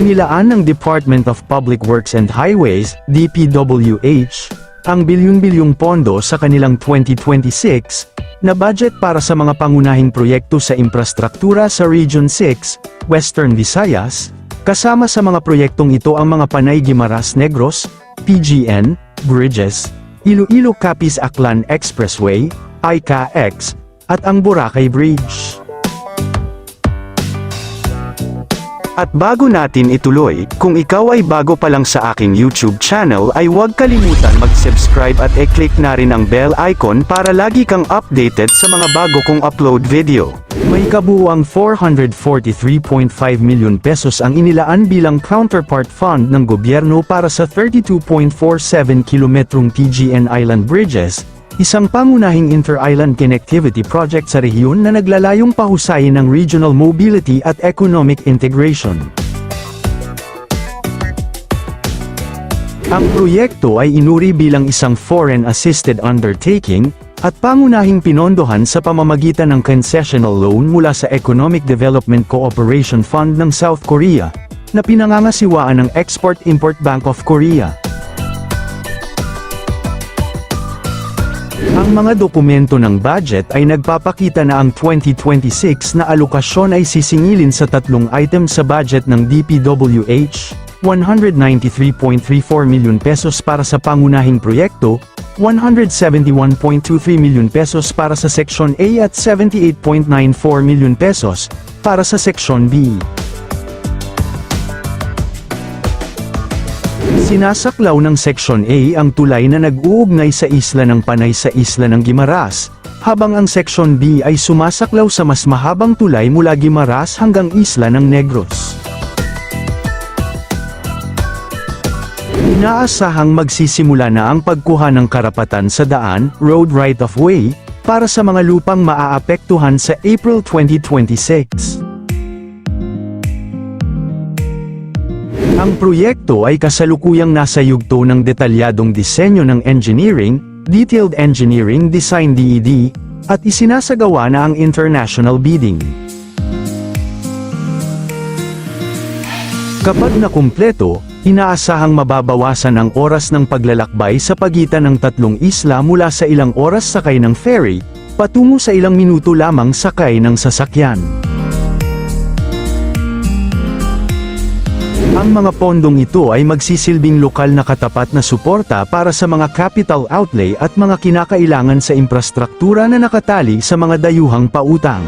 Inilaan ng Department of Public Works and Highways, DPWH, ang bilyon-bilyong pondo sa kanilang 2026 na budget para sa mga pangunahing proyekto sa infrastruktura sa Region 6, Western Visayas, kasama sa mga proyektong ito ang mga Panay-Guimaras Negros, PGN, Bridges, Iloilo-Capiz-Aklan Expressway, ICAX, at ang Boracay Bridge. At bago natin ituloy, kung ikaw ay bago pa lang sa aking YouTube channel ay huwag kalimutan mag-subscribe at i-click na rin ang bell icon para lagi kang updated sa mga bago kong upload video. May kabuuang 443.5 milyon pesos ang inilaan bilang counterpart fund ng gobyerno para sa 32.47 kilometrong PGN Island Bridges, isang pangunahing inter-island connectivity project sa rehiyon na naglalayong pahusayin ng regional mobility at economic integration. Ang proyekto ay inuri bilang isang foreign-assisted undertaking, at pangunahing pinondohan sa pamamagitan ng concessional loan mula sa Economic Development Cooperation Fund ng South Korea, na pinangangasiwaan ng Export-Import Bank of Korea. Ang mga dokumento ng budget ay nagpapakita na ang 2026 na alokasyon ay sisingilin sa tatlong item sa budget ng DPWH, 193.34 milyon pesos para sa pangunahing proyekto, 171.23 milyon pesos para sa Section A at 78.94 milyon pesos para sa Section B. Sinasaklaw ng Section A ang tulay na nag-uugnay sa isla ng Panay sa isla ng Guimaras, habang ang Section B ay sumasaklaw sa mas mahabang tulay mula Guimaras hanggang isla ng Negros. Inaasahang magsisimula na ang pagkuha ng karapatan sa daan, road right-of-way, para sa mga lupang maaapektuhan sa April 2026. Ang proyekto ay kasalukuyang nasa yugto ng detalyadong disenyo ng engineering, Detailed Engineering Design DED, at isinasagawa na ang international bidding. Kapag nakumpleto, inaasahang mababawasan ang oras ng paglalakbay sa pagitan ng tatlong isla mula sa ilang oras sakay ng ferry, patungo sa ilang minuto lamang sakay ng sasakyan. Ang mga pondong ito ay magsisilbing lokal na katapat na suporta para sa mga capital outlay at mga kinakailangan sa infrastruktura na nakatali sa mga dayuhang pautang.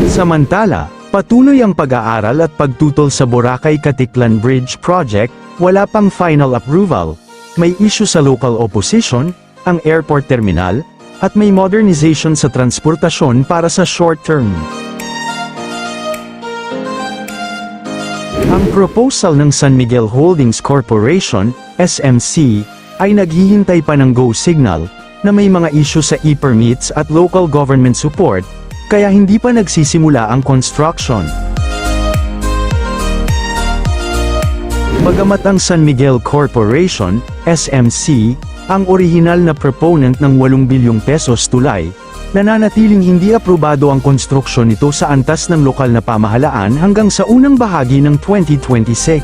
Samantala, patuloy ang pag-aaral at pagtutol sa Boracay-Caticlan Bridge Project, wala pang final approval, may issue sa local opposition, ang airport terminal, at may modernization sa transportasyon para sa short term. Ang proposal ng San Miguel Holdings Corporation, SMC, ay naghihintay pa ng go signal, na may mga issue sa e-permits at local government support, kaya hindi pa nagsisimula ang construction. Bagamat ang San Miguel Corporation, SMC, ang orihinal na proponent ng 8 bilyong pesos tulay, nananatiling hindi aprobado ang konstruksyon nito sa antas ng lokal na pamahalaan hanggang sa unang bahagi ng 2026.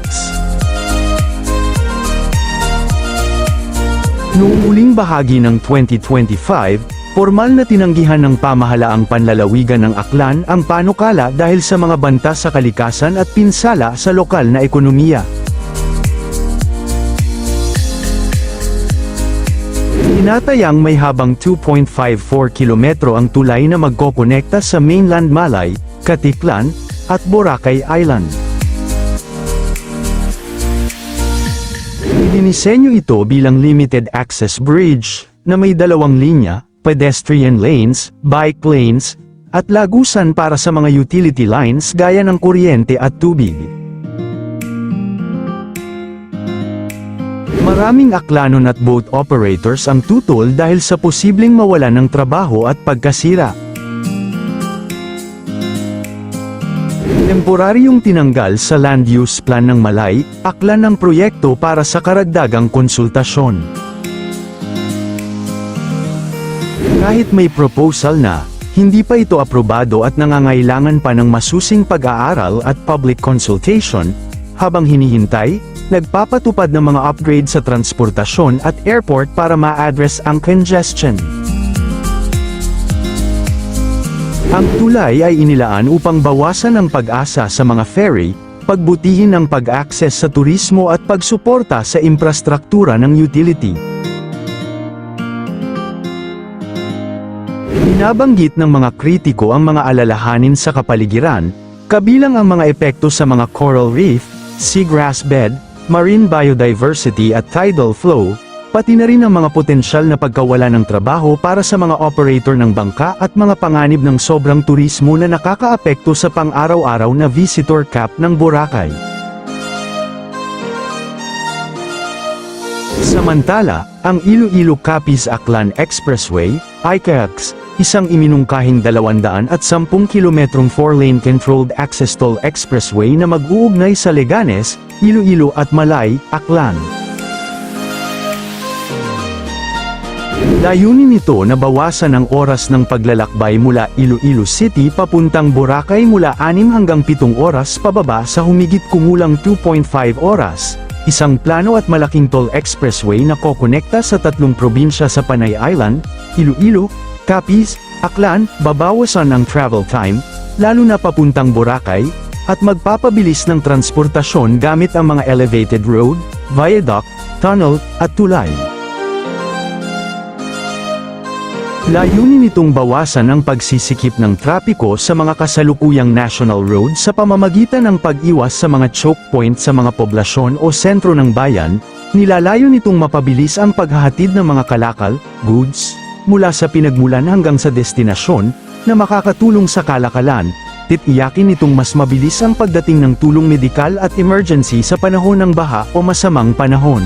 Noong uling bahagi ng 2025, formal na tinanggihan ng pamahalaang panlalawigan ng Aklan ang panukala dahil sa mga banta sa kalikasan at pinsala sa lokal na ekonomiya. Tinatayang may habang 2.54 kilometro ang tulay na magkokonekta sa mainland Malay, Caticlan, at Boracay Island. Idinisenyo ito bilang limited access bridge, na may 2 linya, pedestrian lanes, bike lanes, at lagusan para sa mga utility lines gaya ng kuryente at tubig. Maraming aklanon at boat operators ang tutol dahil sa posibleng mawalan ng trabaho at pagkasira. Temporaryong tinanggal sa land use plan ng Malay, aklan ng proyekto para sa karagdagang konsultasyon. Kahit may proposal na, Hindi pa ito aprobado at nangangailangan pa ng masusing pag-aaral at public consultation. Habang hinihintay, nagpapatupad ng mga upgrade sa transportasyon at airport para ma-address ang congestion. Ang tulay ay inilaan upang bawasan ang pag-asa sa mga ferry, pagbutihin ang pag-access sa turismo at pagsuporta sa infrastruktura ng utility. Binabanggit ng mga kritiko ang mga alalahanin sa kapaligiran, kabilang ang mga epekto sa mga coral reef, seagrass bed, marine biodiversity at tidal flow, pati na rin ang mga potensyal na pagkawala ng trabaho para sa mga operator ng bangka at mga panganib ng sobrang turismo na nakakaapekto sa pang-araw-araw na visitor cap ng Boracay. Samantala, ang Iloilo-Capiz-Aklan Expressway, ICAX, isang iminungkahing 210 kilometrong 4-lane controlled access toll expressway na mag-uugnay sa Leganes, Iloilo at Malay, Aklan. Layunin nito na bawasan ang oras ng paglalakbay mula Iloilo City papuntang Boracay mula 6 hanggang 7 oras pababa sa humigit kumulang 2.5 oras. Isang plano at malaking toll expressway na kokonekta sa 3 probinsya sa Panay Island, Iloilo, Capiz, Aklan, babawasan ang travel time, lalo na papuntang Boracay, at magpapabilis ng transportasyon gamit ang mga elevated road, viaduct, tunnel, at tulay. Layunin nitong bawasan ang pagsisikip ng trapiko sa mga kasalukuyang national road sa pamamagitan ng pag-iwas sa mga choke point sa mga poblasyon o sentro ng bayan. Nilalayo nitong mapabilis ang paghahatid ng mga kalakal, goods, mula sa pinagmulan hanggang sa destinasyon, na makakatulong sa kalakalan. Titiyakin nitong mas mabilis ang pagdating ng tulong medikal at emergency sa panahon ng baha o masamang panahon.